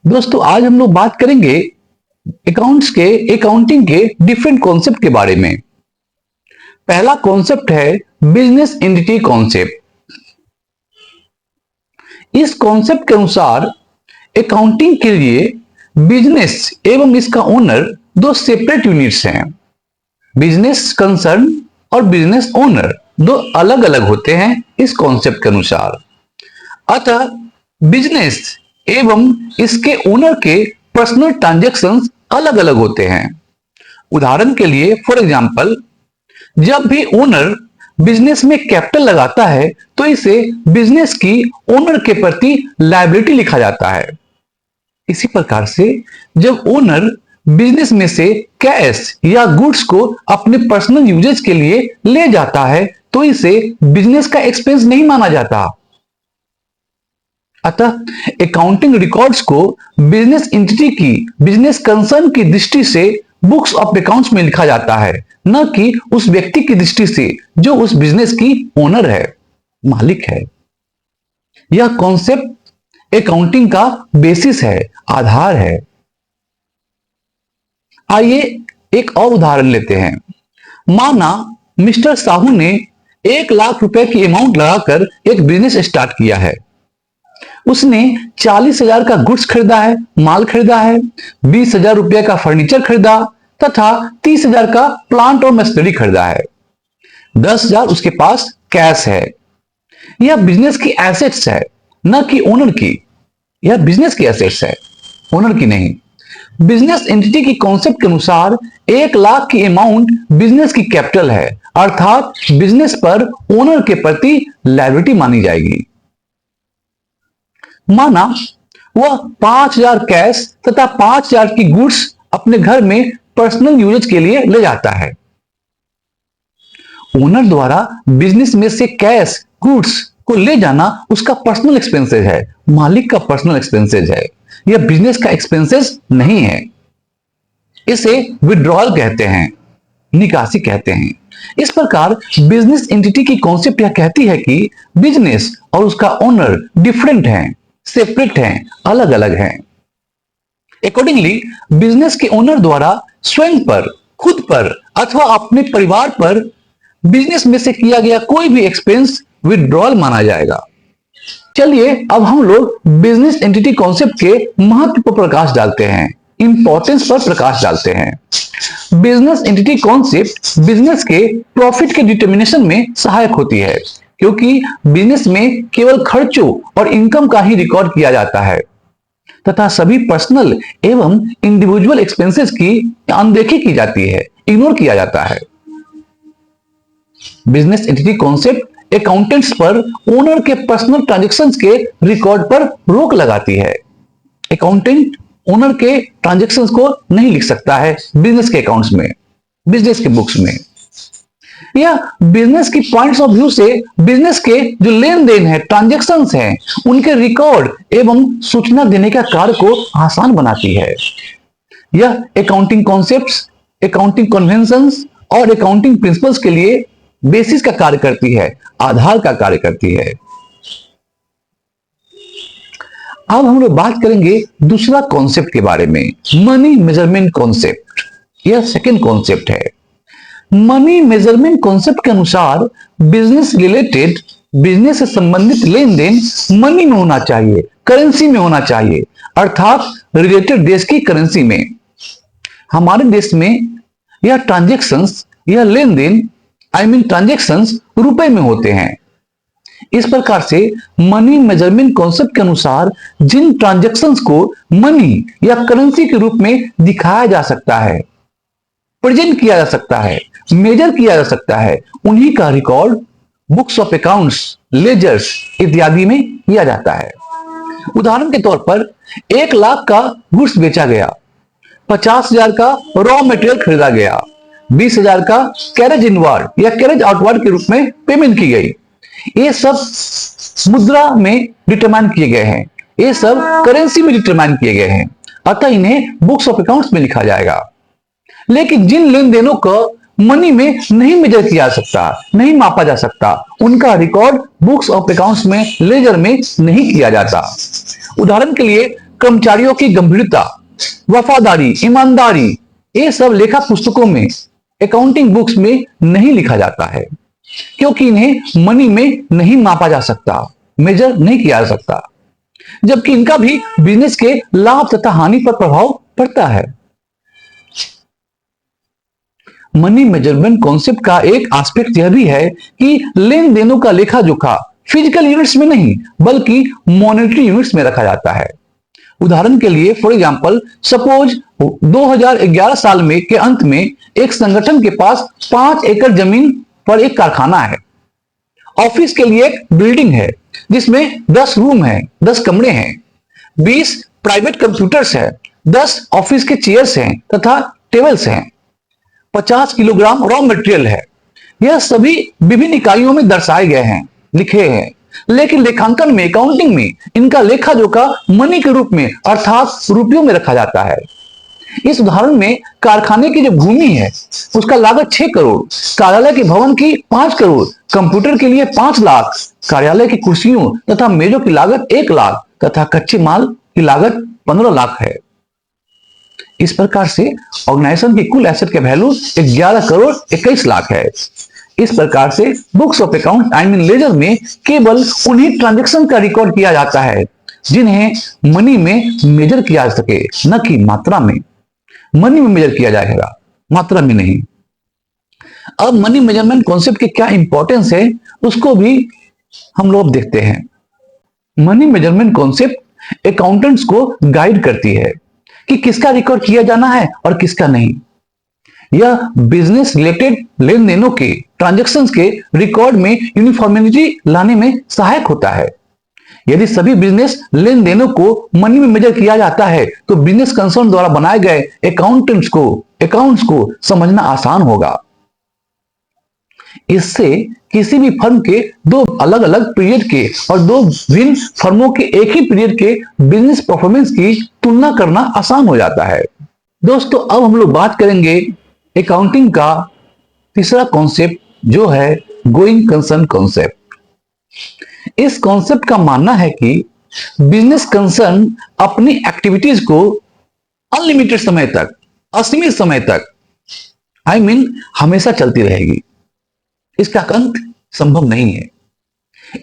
दोस्तों आज हम लोग बात करेंगे अकाउंटिंग के डिफरेंट कॉन्सेप्ट के बारे में। पहला कॉन्सेप्ट है बिजनेस एंटिटी कॉन्सेप्ट। इस कॉन्सेप्ट के अनुसार अकाउंटिंग के लिए बिजनेस एवं इसका ओनर दो सेपरेट यूनिट्स हैं। बिजनेस कंसर्न और बिजनेस ओनर दो अलग अलग होते हैं इस कॉन्सेप्ट के अनुसार। अतः बिजनेस एवं इसके ओनर के पर्सनल ट्रांजैक्शंस अलग अलग होते हैं। उदाहरण के लिए फॉर एग्जांपल, जब भी ओनर बिजनेस में कैपिटल लगाता है तो इसे बिजनेस की ओनर के प्रति लायबिलिटी लिखा जाता है। इसी प्रकार से जब ओनर बिजनेस में से कैश या गुड्स को अपने पर्सनल यूजेज के लिए ले जाता है तो इसे बिजनेस का एक्सपेंस नहीं माना जाता। अतः अकाउंटिंग रिकॉर्ड्स को बिजनेस एंटिटी की बिजनेस कंसर्न की दृष्टि से बुक्स ऑफ अकाउंट्स में लिखा जाता है, न कि उस व्यक्ति की दृष्टि से जो उस बिजनेस की ओनर है, मालिक है। यह कॉन्सेप्ट अकाउंटिंग का बेसिस है, आधार है। आइए एक और उदाहरण लेते हैं। माना मिस्टर साहू ने 1 लाख रुपए की अमाउंट लगाकर एक बिजनेस स्टार्ट किया है। उसने 40,000 का गुड्स खरीदा है, माल खरीदा है, 20,000 रुपए का फर्नीचर खरीदा तथा 30,000 का प्लांट और मशीनरी खरीदा है। 10,000 उसके पास कैश है। यह बिजनेस की एसेट्स है, न कि ओनर की। यह बिजनेस की एसेट्स है, ओनर की नहीं। बिजनेस एंटिटी की कॉन्सेप्ट के अनुसार 1 लाख की अमाउंट बिजनेस की कैपिटल है, अर्थात बिजनेस पर ओनर के प्रति लायबिलिटी मानी जाएगी। माना वह 5,000 कैश तथा 5,000 की गुड्स अपने घर में पर्सनल यूजेज के लिए ले जाता है। ओनर द्वारा बिजनेस में से कैश गुड्स को ले जाना उसका पर्सनल एक्सपेंसेस है, मालिक का पर्सनल एक्सपेंसेस है। यह बिजनेस का एक्सपेंसेस नहीं है। इसे विड्रॉल कहते हैं, निकासी कहते हैं। इस प्रकार बिजनेस एंटिटी की कॉन्सेप्ट यह कहती है कि बिजनेस और उसका ओनर डिफरेंट हैं, सेपरेट हैं, अलग अलग हैं। अकॉर्डिंगली बिजनेस के ओनर द्वारा स्वयं पर, खुद पर अथवा अपने परिवार पर बिजनेस में से किया गया कोई भी एक्सपेंस विड्रॉल माना जाएगा। चलिए अब हम लोग बिजनेस एंटिटी कॉन्सेप्ट के महत्व पर प्रकाश डालते हैं, इंपॉर्टेंस पर प्रकाश डालते हैं। बिजनेस एंटिटी कॉन्सेप्ट बिजनेस के प्रॉफिट के डिटर्मिनेशन में सहायक होती है, क्योंकि बिजनेस में केवल खर्चों और इनकम का ही रिकॉर्ड किया जाता है तथा सभी पर्सनल एवं इंडिविजुअल एक्सपेंसेस की अनदेखी की जाती है, इग्नोर किया जाता है। बिजनेस एंटिटी कॉन्सेप्ट अकाउंटेंट्स पर ओनर के पर्सनल ट्रांजैक्शंस के रिकॉर्ड पर रोक लगाती है। अकाउंटेंट ओनर के ट्रांजैक्शंस को नहीं लिख सकता है बिजनेस के अकाउंट्स में, बिजनेस के बुक्स में। यह बिजनेस की पॉइंट्स ऑफ व्यू से बिजनेस के जो लेन देन है, ट्रांजैक्शंस हैं, उनके रिकॉर्ड एवं सूचना देने का कार्य को आसान बनाती है। यह अकाउंटिंग कॉन्सेप्ट्स, अकाउंटिंग कन्वेंशंस और अकाउंटिंग प्रिंसिपल्स के लिए बेसिस का कार्य करती है, आधार का कार्य करती है। अब हम लोग बात करेंगे दूसरा कॉन्सेप्ट के बारे में, मनी मेजरमेंट कॉन्सेप्ट। यह सेकंड कॉन्सेप्ट है। मनी मेजरमेंट कॉन्सेप्ट के अनुसार बिजनेस रिलेटेड, बिजनेस से संबंधित लेन देन मनी में होना चाहिए, करेंसी में होना चाहिए, अर्थात रिलेटेड देश की करेंसी में। हमारे देश में यह ट्रांजैक्शंस, यह लेन देन ट्रांजैक्शंस रुपए में होते हैं। इस प्रकार से मनी मेजरमेंट कॉन्सेप्ट के अनुसार जिन ट्रांजैक्शंस को मनी या करेंसी के रूप में दिखाया जा सकता है, प्रेजेंट किया जा सकता है, मेजर किया जा सकता है, उन्हीं का record books of accounts, ledgers इत्यादि में किया जाता है। उदाहरण के तौर पर 1 लाख का गुड्स बेचा गया, 50,000 का रॉ मटेरियल खरीदा गया, 20,000 का कैरेज इनवार्ड या कैरेज आउटवार्ड के रूप में पेमेंट की गई। ये सब मुद्रा में डिटरमाइन किए गए हैं, ये सब करेंसी में डिटरमाइन किए गए हैं, अतः इन्हें बुक्स ऑफ अकाउंट्स में लिखा जाएगा। लेकिन जिन लेन देनों को मनी में नहीं मेजर किया जा सकता, नहीं मापा जा सकता, उनका रिकॉर्ड बुक्स ऑफ अकाउंट्स में, लेजर में नहीं किया जाता। उदाहरण के लिए कर्मचारियों की गंभीरता, वफादारी, ईमानदारी, ये सब लेखा पुस्तकों में, अकाउंटिंग बुक्स में नहीं लिखा जाता है, क्योंकि इन्हें मनी में नहीं मापा जा सकता, मेजर नहीं किया जा सकता, जबकि इनका भी बिजनेस के लाभ तथा हानि पर प्रभाव पड़ता है। मनी मेजरमेंट कॉन्सेप्ट का एक एस्पेक्ट यह भी है कि लेन देनों का लेखा जोखा फिजिकल यूनिट्स में नहीं बल्कि मॉनेटरी यूनिट्स में रखा जाता है। उदाहरण के लिए, फॉर एग्जांपल, सपोज 2011 साल में के अंत में एक संगठन के पास 5 एकड़ जमीन पर एक कारखाना है, ऑफिस के लिए एक बिल्डिंग है जिसमें 10 रूम है, 10 कमरे हैं, 20 प्राइवेट कंप्यूटर्स है, 10 ऑफिस के चेयर्स हैं तथा टेबल्स हैं, 50 किलोग्राम रॉ मटेरियल है। यह सभी विभिन्न इकाइयों में दर्शाए गए हैं, लिखे हैं, लेकिन लेखांकन में, अकाउंटिंग में इनका लेखा जोखा मनी के रूप में अर्थात रुपयों में रखा जाता है। इस उदाहरण में कारखाने की जो भूमि है उसका लागत 6 करोड़, कार्यालय के भवन की 5 करोड़, कंप्यूटर के लिए 5 लाख, कार्यालय की कुर्सियों तथा मेजों की लागत 1 लाख तथा कच्चे माल की लागत 15 लाख है। इस प्रकार से ऑर्गेनाइजेशन की कुल एसेट के वैल्यू 11 करोड़ 21 लाख है। इस प्रकार से books of account I mean ledger में केवल उन्हीं ट्रांजैक्शन का रिकॉर्ड किया जाता है जिन्हें मनी में मेजर किया जा सके, न कि मात्रा में। मनी में मेजर किया जाएगा, मात्रा में नहीं। अब मनी मेजरमेंट कॉन्सेप्ट की क्या इंपॉर्टेंस है उसको भी हम लोग देखते हैं। मनी मेजरमेंट कॉन्सेप्ट अकाउंटेंट्स को गाइड करती है कि किसका रिकॉर्ड किया जाना है और किसका नहीं। यह बिजनेस रिलेटेड लेन देनों के, ट्रांजैक्शंस के रिकॉर्ड में यूनिफॉर्मिटी लाने में सहायक होता है। यदि सभी बिजनेस लेन देनों को मनी में मेजर किया जाता है तो बिजनेस कंसर्न द्वारा बनाए गए अकाउंट्स को समझना आसान होगा। इससे किसी भी फर्म के 2 अलग अलग पीरियड के और 2 भिन्न फर्मों के एक ही पीरियड के बिजनेस परफॉर्मेंस की तुलना करना आसान हो जाता है। दोस्तों, अब हम लोग बात करेंगे अकाउंटिंग का तीसरा कॉन्सेप्ट जो है गोइंग कंसर्न कॉन्सेप्ट। इस कॉन्सेप्ट का मानना है कि बिजनेस कंसर्न अपनी एक्टिविटीज को अनलिमिटेड समय तक, असीमित समय तक हमेशा चलती रहेगी। इसका अंत संभव नहीं है।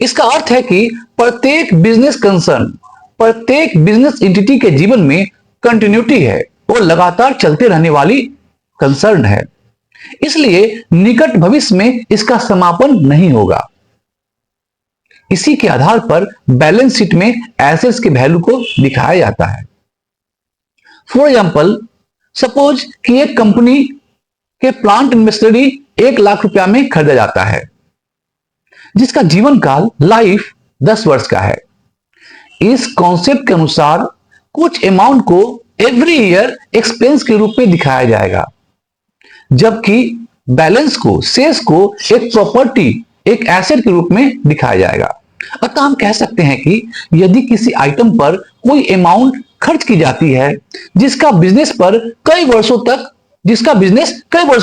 इसका अर्थ है कि प्रत्येक बिजनेस कंसर्न, प्रत्येक बिजनेस एंटिटी के जीवन में कंटिन्यूटी है और लगातार चलते रहने वाली कंसर्न है, इसलिए निकट भविष्य में इसका समापन नहीं होगा। इसी के आधार पर बैलेंस शीट में एसेट्स के वैल्यू को दिखाया जाता है। फॉर एग्जांपल, सपोज कि एक कंपनी के प्लांट इन्वेस्टरी 1 लाख रुपया में खरीदा जाता है जिसका जीवन काल लाइफ 10 वर्ष का है। इस कॉन्सेप्ट के अनुसार कुछ अमाउंट को एवरी ईयर एक्सपेंस के रूप में दिखाया जाएगा, जबकि बैलेंस को, शेष को एक प्रॉपर्टी, एक एसेट के रूप में दिखाया जाएगा। अतः हम कह सकते हैं कि यदि किसी आइटम पर कोई अमाउंट खर्च की जाती है जिसका बिजनेस कई वर्षों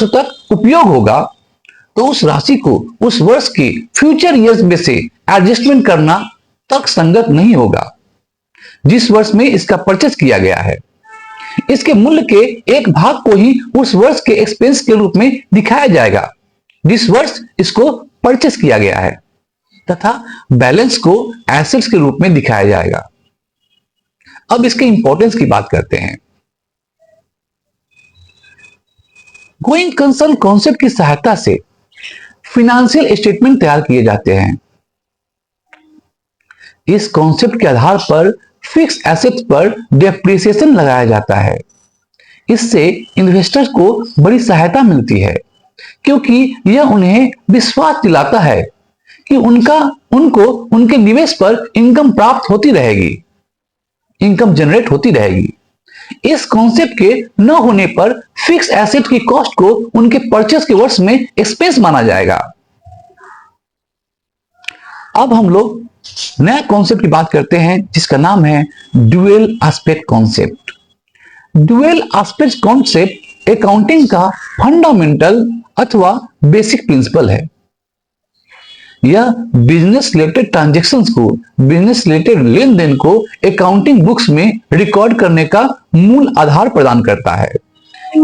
तक उपयोग होगा, तो उस राशि को उस वर्ष के फ्यूचर ईयर्स में से एडजस्टमेंट करना तर्कसंगत नहीं होगा जिस वर्ष में इसका परचेस किया गया है। इसके मूल्य के एक भाग को ही उस वर्ष के एक्सपेंस के रूप में दिखाया जाएगा जिस वर्ष इसको परचेस किया गया है, तथा बैलेंस को एसेट्स के रूप में दिखाया जाएगा। अब इसके इंपॉर्टेंस की बात करते हैं। गोइंग कंसर्न कॉन्सेप्ट की सहायता से फाइनेंशियल स्टेटमेंट तैयार किए जाते हैं। इस कॉन्सेप्ट के आधार पर फिक्स एसेट्स पर डेप्रिसिएशन लगाया जाता है। इससे इन्वेस्टर्स को बड़ी सहायता मिलती है क्योंकि यह उन्हें विश्वास दिलाता है कि उनको उनके निवेश पर इनकम प्राप्त होती रहेगी, इनकम जनरेट होती रहेगी। इस कॉन्सेप्ट के न होने पर फिक्स एसेट की कॉस्ट को उनके परचेस के वर्ष में एक्सपेंस माना जाएगा। अब हम लोग नया कॉन्सेप्ट की बात करते हैं जिसका नाम है dual aspect concept. Dual aspect concept accounting का फंडामेंटल अथवा बेसिक प्रिंसिपल है। यह बिजनेस रिलेटेड ट्रांजेक्शन्स को, बिजनेस रिलेटेड लेन देन को अकाउंटिंग बुक्स में रिकॉर्ड करने का मूल आधार प्रदान करता है।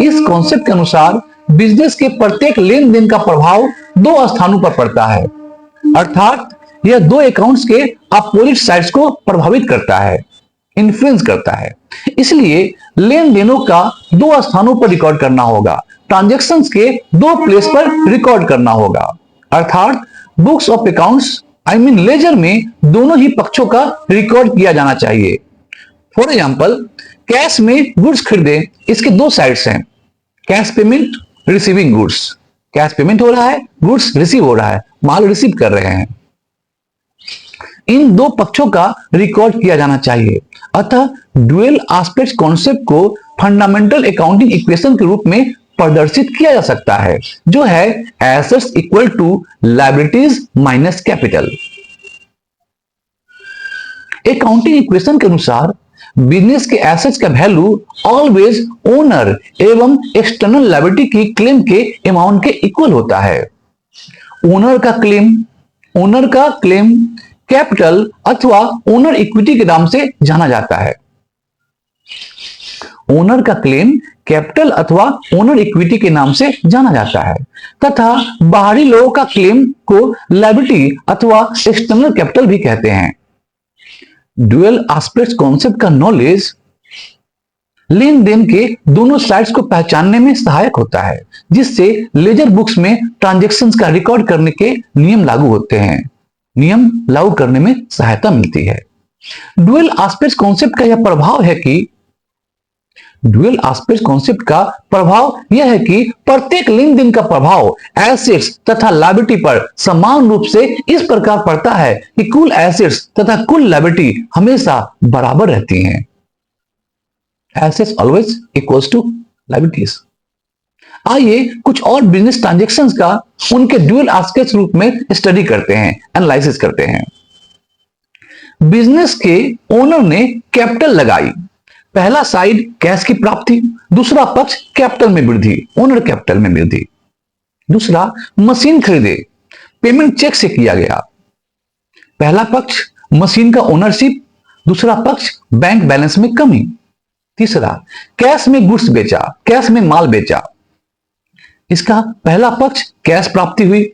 इस कॉन्सेप्ट के अनुसार बिजनेस के प्रत्येक लेन देन का प्रभाव दो स्थानों पर पड़ता है, अर्थात यह दो अकाउंट्स के अपोजिट साइड्स को प्रभावित करता है, इन्फ्लुएंस करता है। इसलिए लेन देनों का दो स्थानों पर रिकॉर्ड करना होगा, ट्रांजैक्शंस के दो प्लेस पर रिकॉर्ड करना होगा, अर्थात बुक्स ऑफ अकाउंट्स लेजर में दोनों ही पक्षों का रिकॉर्ड किया जाना चाहिए। फॉर एग्जाम्पल, कैश में गुड्स खरीदे, इसके दो साइड्स हैं, cash payment, receiving goods. Cash payment हो रहा है, गुड्स रिसीव हो रहा है, माल रिसीव कर रहे हैं। इन दो पक्षों का रिकॉर्ड किया जाना चाहिए। अतः ड्यूअल एस्पेक्ट कॉन्सेप्ट को फंडामेंटल अकाउंटिंग इक्वेशन के रूप में प्रदर्शित किया जा सकता है, जो है assets equal to liabilities minus capital. Accounting equation के अनुसार बिजनेस के एसेट्स का वैल्यू ऑलवेज ओनर एवं एक्सटर्नल लायबिलिटी की क्लेम के अमाउंट के इक्वल होता है। ओनर का क्लेम कैपिटल अथवा ओनर इक्विटी के नाम से जाना जाता है। ओनर का क्लेम कैपिटल अथवा ओनर इक्विटी के नाम से जाना जाता है तथा बाहरी लोगों का क्लेम को लायबिलिटी अथवा एक्सटर्नल कैपिटल भी कहते हैं। ड्यूअल एस्पेक्ट कॉन्सेप्ट का नॉलेज लेन देन के दोनों साइड्स को पहचानने में सहायक होता है, जिससे लेजर बुक्स में ट्रांजैक्शंस का रिकॉर्ड करने के नियम लागू होते हैं, नियम लागू करने में सहायता मिलती है। ड्यूअल एस्पेक्ट कॉन्सेप्ट का यह प्रभाव है कि ड्यूअल एस्पेक्ट कॉन्सेप्ट का प्रभाव यह है कि प्रत्येक लेन देन का प्रभाव एसेट्स तथा लायबिलिटी पर समान रूप से इस प्रकार पड़ता है कि कुल एसेट्स तथा कुल लायबिलिटी हमेशा बराबर रहती हैं। Assets always equals to liabilities. आइए कुछ और बिजनेस ट्रांजैक्शंस का उनके ड्यूअल एस्पेक्ट रूप में स्टडी करते हैं, एनालिसिस करते हैं। बिजनेस के ओनर ने कैपिटल लगाई, पहला साइड कैश की प्राप्ति, दूसरा पक्ष कैपिटल में वृद्धि, ओनर कैपिटल में वृद्धि। दूसरा, मशीन खरीदे, पेमेंट चेक से किया गया, पहला पक्ष मशीन का ओनरशिप, दूसरा पक्ष बैंक बैलेंस में कमी। तीसरा, कैश में गुड्स बेचा, कैश में माल बेचा, इसका पहला पक्ष कैश प्राप्ति हुई,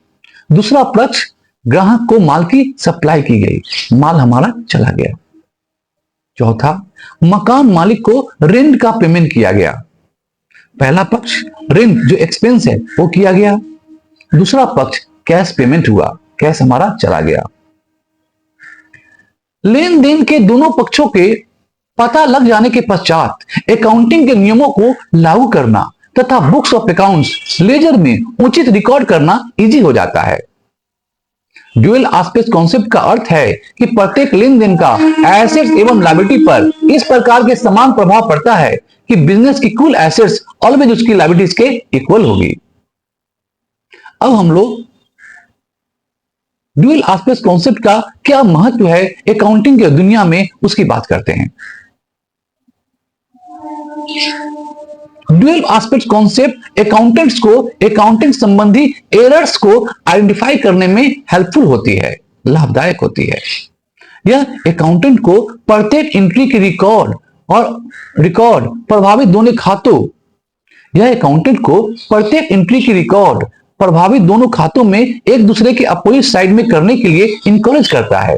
दूसरा पक्ष ग्राहक को माल की सप्लाई की गई, माल हमारा चला गया। चौथा, मकान मालिक को रेंट का पेमेंट किया गया, पहला पक्ष रेंट जो एक्सपेंस है वो किया गया, दूसरा पक्ष कैश पेमेंट हुआ, कैश हमारा चला गया। लेन देन के दोनों पक्षों के पता लग जाने के पश्चात अकाउंटिंग के नियमों को लागू करना तथा बुक्स ऑफ अकाउंट्स लेजर में उचित रिकॉर्ड करना इजी हो जाता है। ड्यूअल एस्पेक्ट कॉन्सेप्ट का अर्थ है कि प्रत्येक लेन देन का एसेट्स एवं लायबिलिटी पर इस प्रकार के समान प्रभाव पड़ता है कि बिजनेस की कुल एसेट्स ऑलवेज उसकी लायबिलिटीज के इक्वल होगी। अब हम लोग ड्यूअल एस्पेक्ट कॉन्सेप्ट का क्या महत्व है अकाउंटिंग की दुनिया में उसकी बात करते हैं। ड्यूअल एस्पेक्ट कॉन्सेप्ट अकाउंटेंट्स को अकाउंटिंग संबंधी एरर्स को आइडेंटिफाई करने में हेल्पफुल होती है, लाभदायक होती है। यह अकाउंटेंट को प्रत्येक एंट्री की रिकॉर्ड प्रभावित दोनों खातों यह अकाउंटेंट को प्रत्येक एंट्री की रिकॉर्ड प्रभावित दोनों खातों में एक दूसरे के अपोजिट साइड में करने के लिए इंकरेज करता है।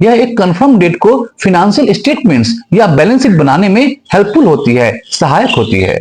यह एक कंफर्म डेट को फाइनेंशियल स्टेटमेंट्स या बैलेंस शीट बनाने में हेल्पफुल होती है, सहायक होती है।